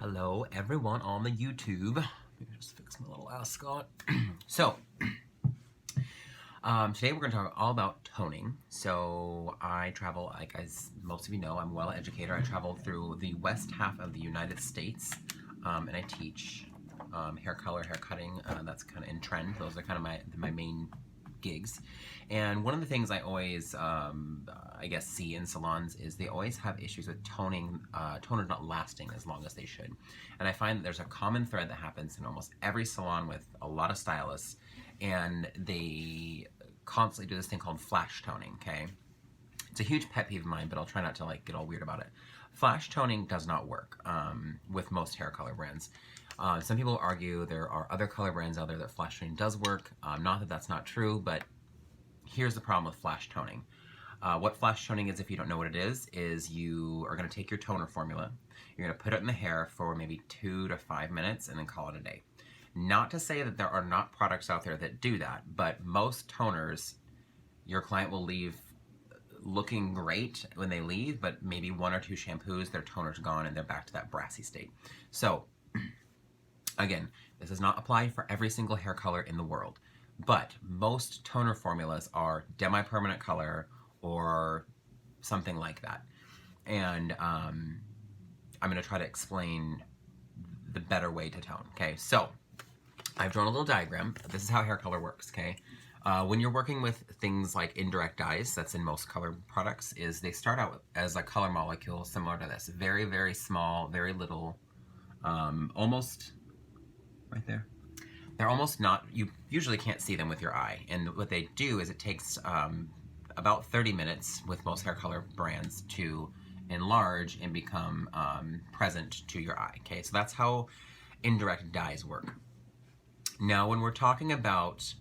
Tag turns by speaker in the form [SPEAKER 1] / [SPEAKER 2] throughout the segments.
[SPEAKER 1] Hello everyone on the YouTube. Let me just fix my little ascot. So, today we're going to talk all about toning. So I travel, like as most of you know, I'm a well-educator. I travel through the west half of the United States, and I teach hair color, hair cutting. That's kind of in trend. Those are kind of my main gigs. And one of the things I always, I guess, see in salons is they always have issues with toning, toners not lasting as long as they should. And I find that there's a common thread that happens in almost every salon with a lot of stylists, and they constantly do this thing called flash toning, okay? It's a huge pet peeve of mine, but I'll try not to like get all weird about it. Flash toning does not work with most hair color brands. Some people argue there are other color brands out there that flash toning does work. Not that that's not true, but here's the problem with flash toning. What flash toning is, if you don't know what it is you are going to take your toner formula, you're going to put it in the hair for maybe 2 to 5 minutes and then call it a day. Not to say that there are not products out there that do that, but most toners, your client will leave looking great when they leave, but maybe 1 or 2 shampoos, their toner's gone and they're back to that brassy state. So, again, this does not apply for every single hair color in the world, but most toner formulas are demi-permanent color or something like that. And I'm going to try to explain the better way to tone. Okay, so I've drawn a little diagram. This is how hair color works, okay? When you're working with things like indirect dyes, that's in most color products, is they start out as a color molecule similar to this. Very, very small, very little, almost right there. They're almost not, you usually can't see them with your eye. And what they do is it takes about 30 minutes with most hair color brands to enlarge and become present to your eye, okay? So that's how indirect dyes work. Now, when we're talking about,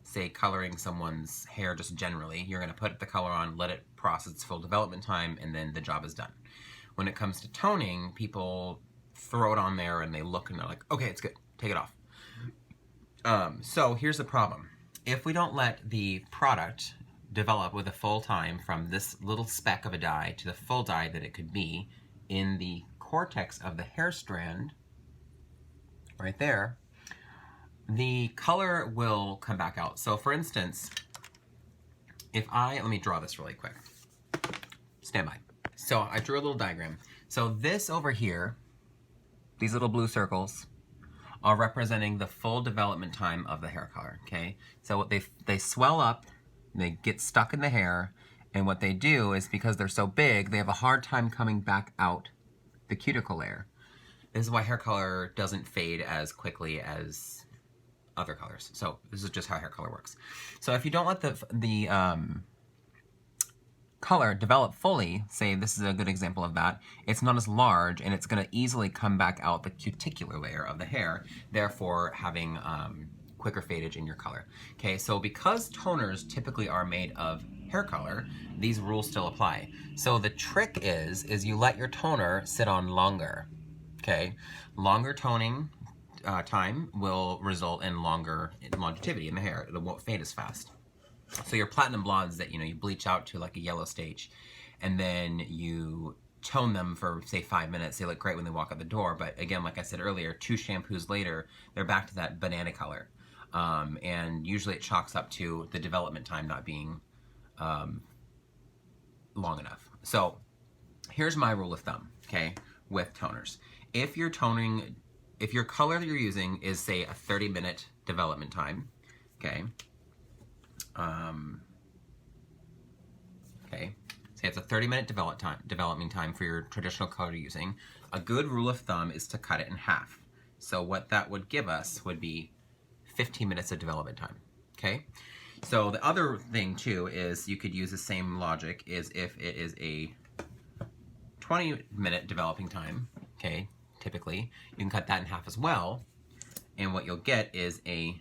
[SPEAKER 1] say, coloring someone's hair just generally, you're gonna put the color on, let it process its full development time, and then the job is done. When it comes to toning, people throw it on there and they look and they're like, okay, it's good, take it off. So here's the problem. If we don't let the product develop with a full time from this little speck of a dye to the full dye that it could be in the cortex of the hair strand, right there, the color will come back out. So for instance, let me draw this really quick. Stand by. So I drew a little diagram. So this over here, these little blue circles, are representing the full development time of the hair color, okay? So what they swell up, they get stuck in the hair, and what they do is, because they're so big, they have a hard time coming back out the cuticle layer. This is why hair color doesn't fade as quickly as other colors. So this is just how hair color works. So if you don't let the color develop fully, say this is a good example of that, it's not as large and it's going to easily come back out the cuticular layer of the hair, therefore having quicker fadage in your color. Okay, so because toners typically are made of hair color, these rules still apply. So the trick is you let your toner sit on longer. Okay, longer toning time will result in longer longevity in the hair. It won't fade as fast. So your platinum blondes that you bleach out to like a yellow stage, and then you tone them for say 5 minutes, they look great when they walk out the door, but again, like I said earlier, 2 shampoos later, they're back to that banana color. And usually it chalks up to the development time not being long enough. So here's my rule of thumb, okay, with toners. If your color that you're using is, say, a 30-minute development time, okay, say it's a 30-minute development time for your traditional color you're using, a good rule of thumb is to cut it in half. So what that would give us would be 15 minutes of development time, okay? So the other thing, too, is you could use the same logic is if it is a 20-minute developing time, okay, typically, you can cut that in half as well, and what you'll get is a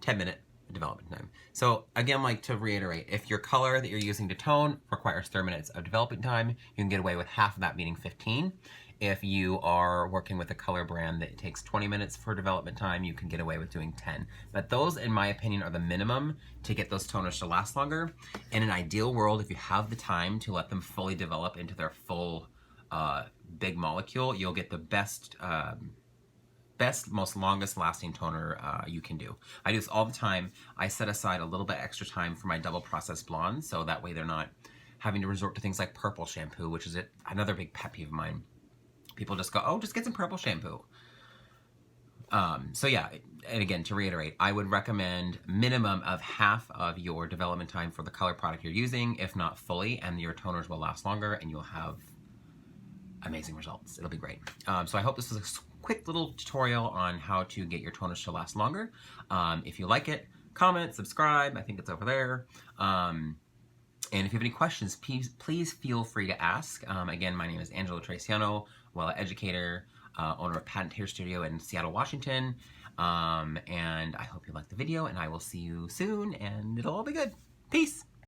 [SPEAKER 1] 10-minute development time. So again, like to reiterate, if your color that you're using to tone requires 30 minutes of development time, you can get away with half of that, meaning 15. If you are working with a color brand that takes 20 minutes for development time, you can get away with doing 10. But those, in my opinion, are the minimum to get those toners to last longer. In an ideal world, if you have the time to let them fully develop into their full big molecule, you'll get the best, most longest lasting toner you can do. I do this all the time. I set aside a little bit extra time for my double processed blondes, so that way they're not having to resort to things like purple shampoo, which is another big pet peeve of mine. People just go, oh, just get some purple shampoo. So yeah, and again, to reiterate, I would recommend minimum of half of your development time for the color product you're using, if not fully, and your toners will last longer and you'll have amazing results. It'll be great. So I hope this was a quick little tutorial on how to get your toners to last longer. If you like it, comment, subscribe. I think it's over there. And if you have any questions, please feel free to ask. Again, my name is Angelo Terracciano, educator, owner of Patent Hair Studio in Seattle, Washington. And I hope you liked the video, and I will see you soon, and it'll all be good. Peace!